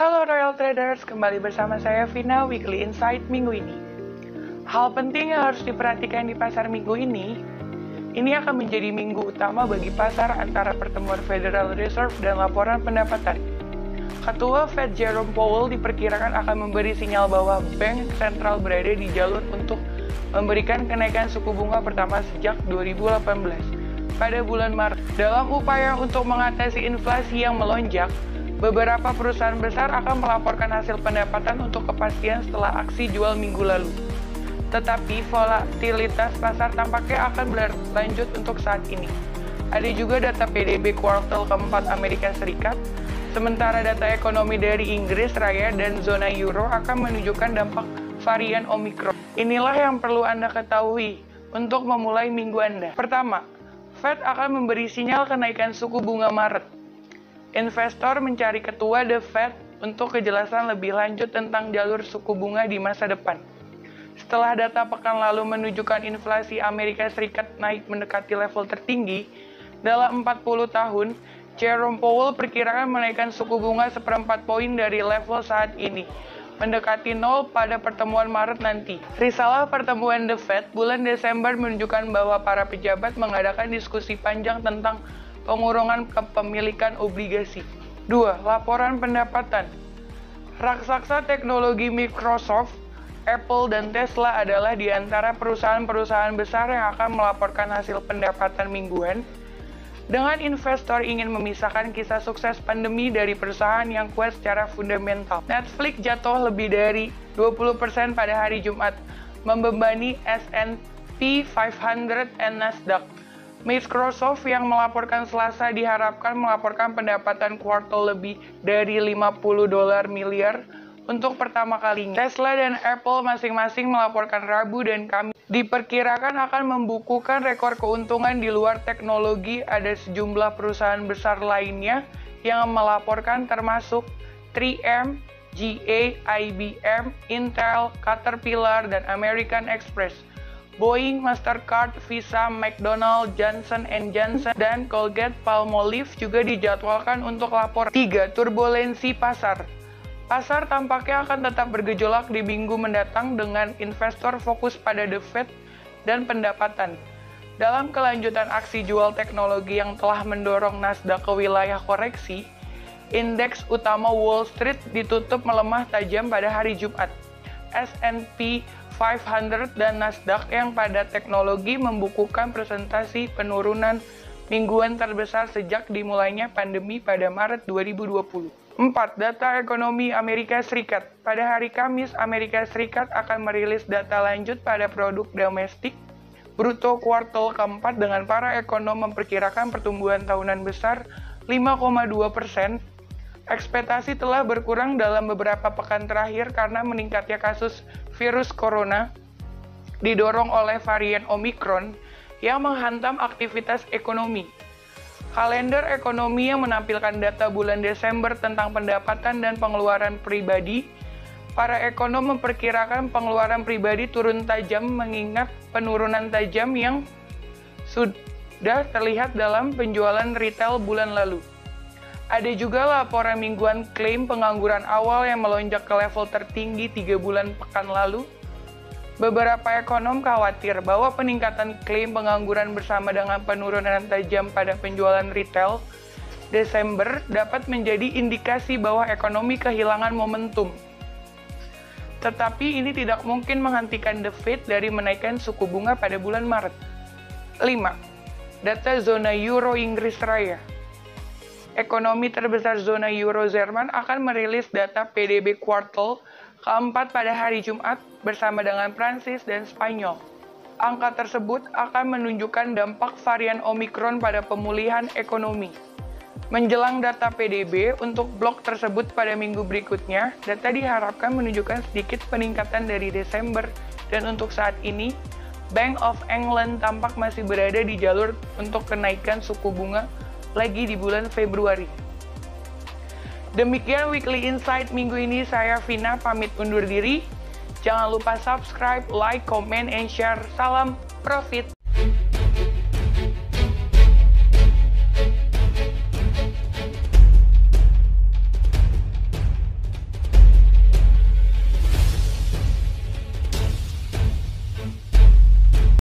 Halo Royal Traders, kembali bersama saya Vina, Weekly Insight minggu ini. Hal penting yang harus diperhatikan di pasar minggu ini akan menjadi minggu utama bagi pasar antara pertemuan Federal Reserve dan laporan pendapatan. Ketua Fed Jerome Powell diperkirakan akan memberi sinyal bahwa bank sentral berada di jalur untuk memberikan kenaikan suku bunga pertama sejak 2018 pada bulan Maret. Dalam upaya untuk mengatasi inflasi yang melonjak, beberapa perusahaan besar akan melaporkan hasil pendapatan untuk kepastian setelah aksi jual minggu lalu. Tetapi volatilitas pasar tampaknya akan berlanjut untuk saat ini. Ada juga data PDB kuartal keempat Amerika Serikat, sementara data ekonomi dari Inggris Raya dan zona Euro akan menunjukkan dampak varian Omicron. Inilah yang perlu Anda ketahui untuk memulai minggu Anda. Pertama, Fed akan memberi sinyal kenaikan suku bunga Maret. Investor mencari ketua The Fed untuk kejelasan lebih lanjut tentang jalur suku bunga di masa depan. Setelah data pekan lalu menunjukkan inflasi Amerika Serikat naik mendekati level tertinggi dalam 40 tahun, Jerome Powell perkirakan menaikkan suku bunga 1/4 poin dari level saat ini, mendekati 0 pada pertemuan Maret nanti. Risalah pertemuan The Fed bulan Desember menunjukkan bahwa para pejabat mengadakan diskusi panjang tentang pengurungan kepemilikan obligasi. 2. Laporan pendapatan. Raksasa teknologi Microsoft, Apple, dan Tesla adalah di antara perusahaan-perusahaan besar yang akan melaporkan hasil pendapatan mingguan. Dengan investor ingin memisahkan kisah sukses pandemi dari perusahaan yang kuat secara fundamental. Netflix jatuh lebih dari 20% pada hari Jumat, membebani S&P 500 dan Nasdaq. Microsoft yang melaporkan Selasa diharapkan melaporkan pendapatan kuartal lebih dari 50 dolar miliar untuk pertama kalinya. Tesla dan Apple masing-masing melaporkan Rabu dan Kamis. Diperkirakan akan membukukan rekor keuntungan di luar teknologi. Ada sejumlah perusahaan besar lainnya yang melaporkan termasuk 3M, GA, IBM, Intel, Caterpillar, dan American Express. Boeing, Mastercard, Visa, McDonald's, Johnson & Johnson, dan Colgate-Palmolive juga dijadwalkan untuk lapor. 3. Turbulensi pasar. Pasar tampaknya akan tetap bergejolak di minggu mendatang dengan investor fokus pada The Fed dan pendapatan. Dalam kelanjutan aksi jual teknologi yang telah mendorong Nasdaq ke wilayah koreksi, indeks utama Wall Street ditutup melemah tajam pada hari Jumat. S&P 500 dan Nasdaq yang pada teknologi membukukan presentasi penurunan mingguan terbesar sejak dimulainya pandemi pada Maret 2020. 4. Data ekonomi Amerika Serikat. Pada hari Kamis, Amerika Serikat akan merilis data lanjut pada produk domestik bruto kuartal keempat dengan para ekonom memperkirakan pertumbuhan tahunan besar 5,2%. Ekspektasi telah berkurang dalam beberapa pekan terakhir karena meningkatnya kasus virus corona didorong oleh varian Omicron yang menghantam aktivitas ekonomi. Kalender ekonomi yang menampilkan data bulan Desember tentang pendapatan dan pengeluaran pribadi. Para ekonom memperkirakan pengeluaran pribadi turun tajam mengingat penurunan tajam yang sudah terlihat dalam penjualan retail bulan lalu. Ada juga laporan mingguan klaim pengangguran awal yang melonjak ke level tertinggi 3 bulan pekan lalu. Beberapa ekonom khawatir bahwa peningkatan klaim pengangguran bersama dengan penurunan tajam pada penjualan retail Desember dapat menjadi indikasi bahwa ekonomi kehilangan momentum. Tetapi ini tidak mungkin menghentikan The Fed dari menaikkan suku bunga pada bulan Maret. 5. Data zona Euro Inggris Raya. Ekonomi terbesar zona Euro Jerman akan merilis data PDB kuartal keempat pada hari Jumat bersama dengan Prancis dan Spanyol. Angka tersebut akan menunjukkan dampak varian Omicron pada pemulihan ekonomi. Menjelang data PDB untuk blok tersebut pada minggu berikutnya, data diharapkan menunjukkan sedikit peningkatan dari Desember dan untuk saat ini, Bank of England tampak masih berada di jalur untuk kenaikan suku bunga lagi di bulan Februari. Demikian Weekly Insight minggu ini, saya Vina pamit undur diri. Jangan lupa subscribe, like, comment, and share. Salam profit!